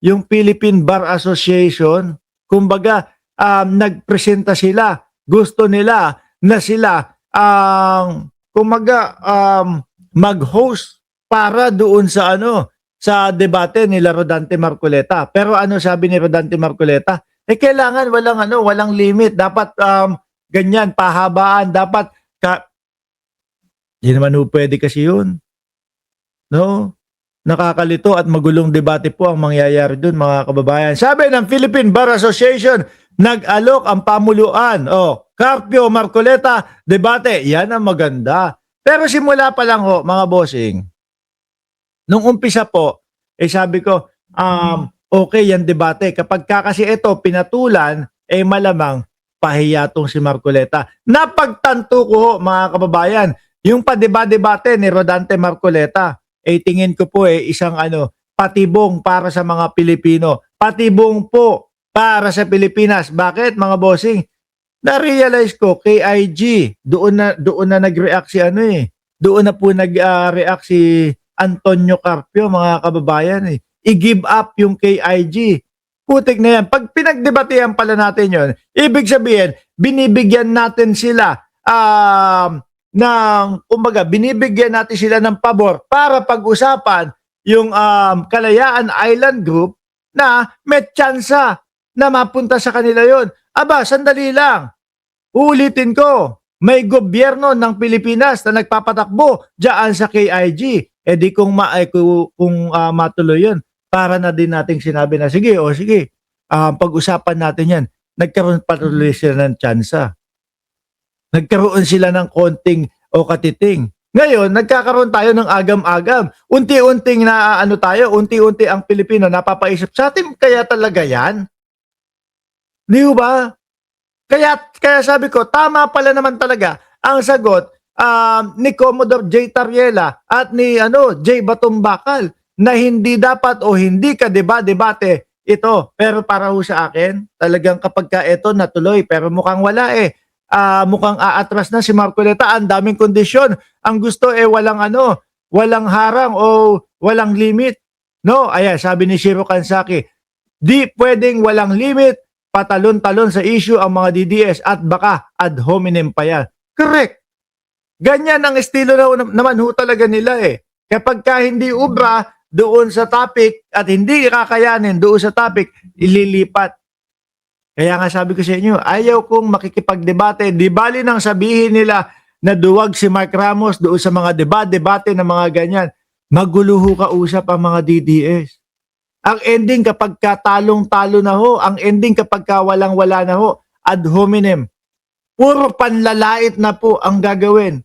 yung Philippine Bar Association, kumbaga, nagpresenta sila. Gusto nila na sila ang kumbaga mag-host para doon sa sa debate nila Rodante Marcoleta. Pero ano sabi ni Rodante Marcoleta? Kailangan walang limit. Dapat ganyan, pahabaan, dapat di naman pwede kasi yun. No? Nakakalito at magulong debate po ang mangyayari dun, mga kababayan. Sabi ng Philippine Bar Association, nag-alok ang pamuluan. Carpio Marcoleta, debate. Yan ang maganda. Pero simula pa lang mga bossing. Nung umpisa po, sabi ko, okay yan debate. Kapag kasi ito pinatulan, malamang pahiya tong si Marcoleta. Napagtanto ko mga kababayan, yung padeba-debate ni Rodante Marcoleta, tingin ko po isang patibong para sa mga Pilipino. Patibong po para sa Pilipinas. Bakit mga bossing? Na-realize ko, KIG, doon na nag-react si doon na po nag-react si Antonio Carpio, mga kababayan. I-give up yung KIG. Putik na yan. Pag pinagdebatehan pala natin yon, ibig sabihin, binibigyan natin sila kumbaga, binibigyan natin sila ng pabor para pag-usapan yung Kalayaan Island Group na may tsansa na mapunta sa kanila yon. Aba, sandali lang. Ulitin ko, may gobyerno ng Pilipinas na nagpapatakbo diyan sa KIG. Di kung matuloy yun, para na din nating sinabi na, sige, pag-usapan natin yan. Nagkaroon patuloy sila ng tsansa. Nagkaroon sila ng konting katiting. Ngayon, nagkakaroon tayo ng agam-agam. Unti-unting unti-unti ang Pilipino napapaisip, sa atin kaya talaga yan? Di ba? Kaya sabi ko, tama pala naman talaga ang sagot ni Commodore J. Tariela at ni J. Batumbakal na hindi dapat o hindi ka debate ito. Pero para ho sa akin, talagang kapag ka ito natuloy, pero mukhang wala mukhang aatras na si Marcoleta. Ang daming kondisyon. Ang gusto walang harang o walang limit. No, ayan, sabi ni Shiro Kansaki, di pwedeng walang limit, patalon-talon sa issue ang mga DDS at baka ad hominem pa yan. Correct. Ganyan ang estilo naman ho talaga nila Kapag ka hindi ubra doon sa topic at hindi kakayanin doon sa topic, ililipat. Kaya nga sabi ko sa inyo, ayaw kong makikipagdebate. Di bali nang sabihin nila na duwag si Mark Ramos doon sa mga debate ng mga ganyan. Maguluho kausap ang mga DDS. Ang ending kapag talong-talo na ho, ang ending kapag walang-wala na ho, ad hominem. Puro panlalait na po ang gagawin.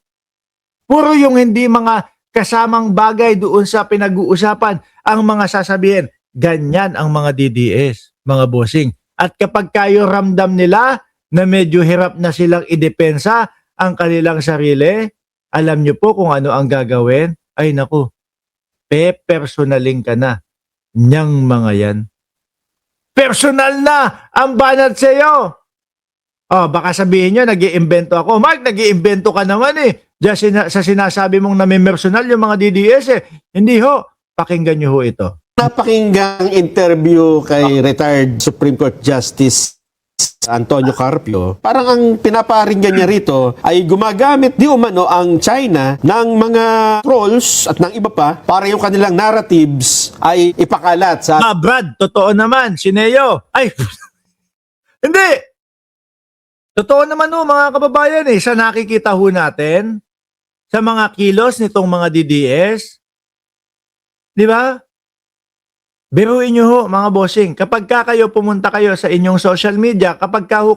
Puro yung hindi mga kasamang bagay doon sa pinag-uusapan ang mga sasabihin. Ganyan ang mga DDS, mga bossing. At kapag kayo ramdam nila na medyo hirap na silang idepensa ang kanilang sarili, alam nyo po kung ano ang gagawin? Ay naku, pe-personaling ka na. Niyang mga yan. Personal na ang banat sa iyo. Baka sabihin nyo, nag-iimbento ako. Mark, nag-iimbento ka naman Diyan sa sinasabi mong nami-personal yung mga DDS Hindi ho. Pakinggan nyo ho ito. Napakinggang interview kay retired Supreme Court Justice Antonio Carpio, parang ang pinaparinggan niya rito ay gumagamit di umano ang China ng mga trolls at ng iba pa para yung kanilang narratives ay ipakalat sa... Brad, totoo naman, si Neo. Ay, hindi. Totoo naman mga kababayan sa nakikita ho natin sa mga kilos nitong mga DDS. Di ba? Biruin nyo ho mga bossing, kapag kayo pumunta kayo sa inyong social media, kapag kayo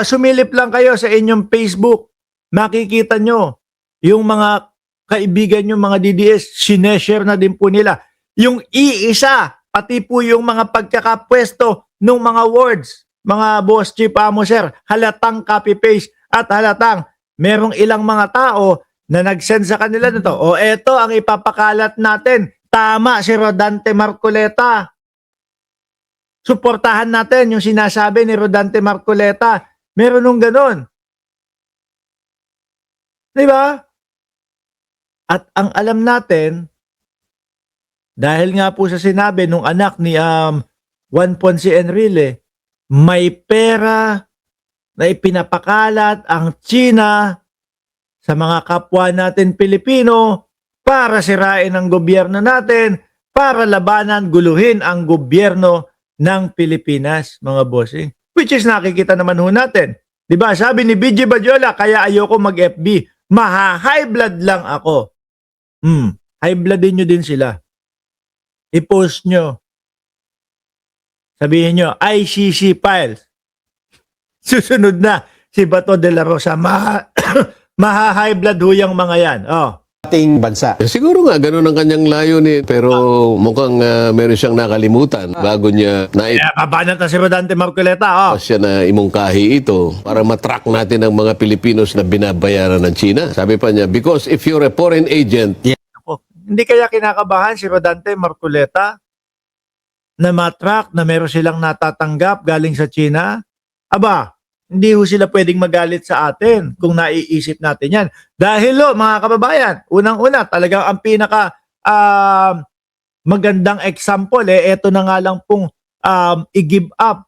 sumilip lang kayo sa inyong Facebook, makikita nyo yung mga kaibigan nyo mga DDS, sineshare na din po nila. Yung iisa, pati po yung mga pagkakapwesto ng mga words, mga boss chief amo sir, halatang copy-paste at halatang merong ilang mga tao na nag-send sa kanila nito. Eto ang ipapakalat natin. Tama si Rodante Marcoleta. Suportahan natin yung sinasabi ni Rodante Marcoleta. Meron nung ganun. Di ba? At ang alam natin, Dahil nga po sa sinabi nung anak ni Juan Ponce Enrile, may pera na ipinapakalat ang China sa mga kapwa natin Pilipino para sirain ang gobyerno natin, para labanan, guluhin ang gobyerno ng Pilipinas, mga bossing. Which is nakikita naman ho natin. Diba? Sabi ni BG Badyola, kaya ayoko mag-FB. Maha-high blood lang ako. High bloodin nyo din sila. I-post nyo. Sabihin nyo, ICC files. Susunod na si Bato de la Rosa. Maha-high blood ho yung mga yan. Oh. Ating bansa. Siguro nga, ganun ang kanyang layunin. Pero mukhang meron siyang nakalimutan bago niya Kabanat na si Rodante Marcoleta. Oh. siya na imungkahi ito para matrack natin ang mga Pilipinos na binabayaran ng China. Sabi pa niya, because if you're a foreign agent, Ako, hindi kaya kinakabahan si Rodante Marcoleta na matrack na meron silang natatanggap galing sa China? Aba, hindi ho sila pwedeng magalit sa atin kung naiisip natin yan. Dahil mga kababayan, unang-una, talagang ang pinaka magandang example, eto na nga lang pong i-give up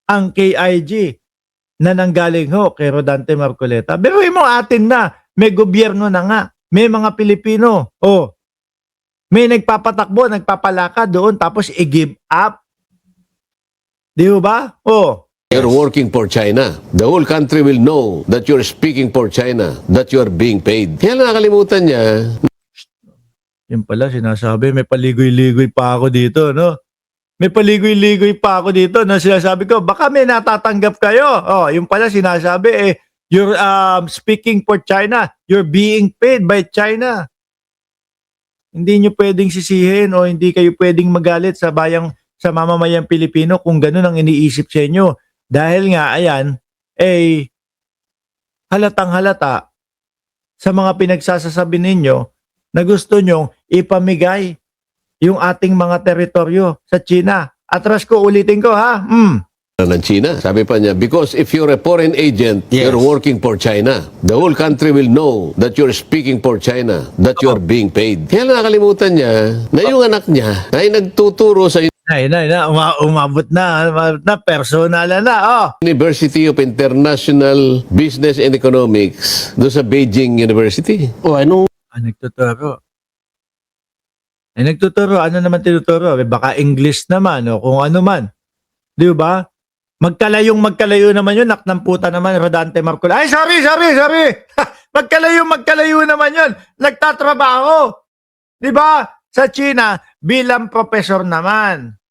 ang KIG na nanggaling ho kay Rodante Marcoleta. Pero mo atin na, may gobyerno na nga, may mga Pilipino, may nagpapatakbo, nagpapalakad doon, tapos i-give up. Di ba? you're working for China. The whole country will know that you're speaking for China, that you're being paid. Kaya nakalimutan niya, Yun pala, sinasabi, may paligoy-ligoy pa ako dito, no? May paligoy-ligoy pa ako dito na sinasabi ko, baka may natatanggap kayo. Yung pala sinasabi, you're speaking for China. You're being paid by China. Hindi nyo pwedeng sisihin o hindi kayo pwedeng magalit sa mamamayang Pilipino kung ganun ang iniisip sa inyo. Dahil nga, ayan, halatang halata sa mga pinagsasasabi ninyo na gusto nyong ipamigay yung ating mga teritoryo sa China. Atras ko, ulitin ko ha. ng China. Sabi pa niya, because if you're a foreign agent, Yes. you're working for China. The whole country will know that you're speaking for China, that you're being paid. Kaya nakalimutan niya na yung anak niya ay nagtuturo sa Umabot na, personal na. University of International Business and Economics doon sa Beijing University. Ano? Nagtuturo. Nagtuturo. Ano naman tinuturo? Baka English naman o kung ano man. Di ba? Magkalayo naman yun. Naknamputa naman, Rodante Marcoleta. Ay, sorry. magkalayo naman yun. Nagtatrabaho. Di ba? Sa China, bilang professor naman.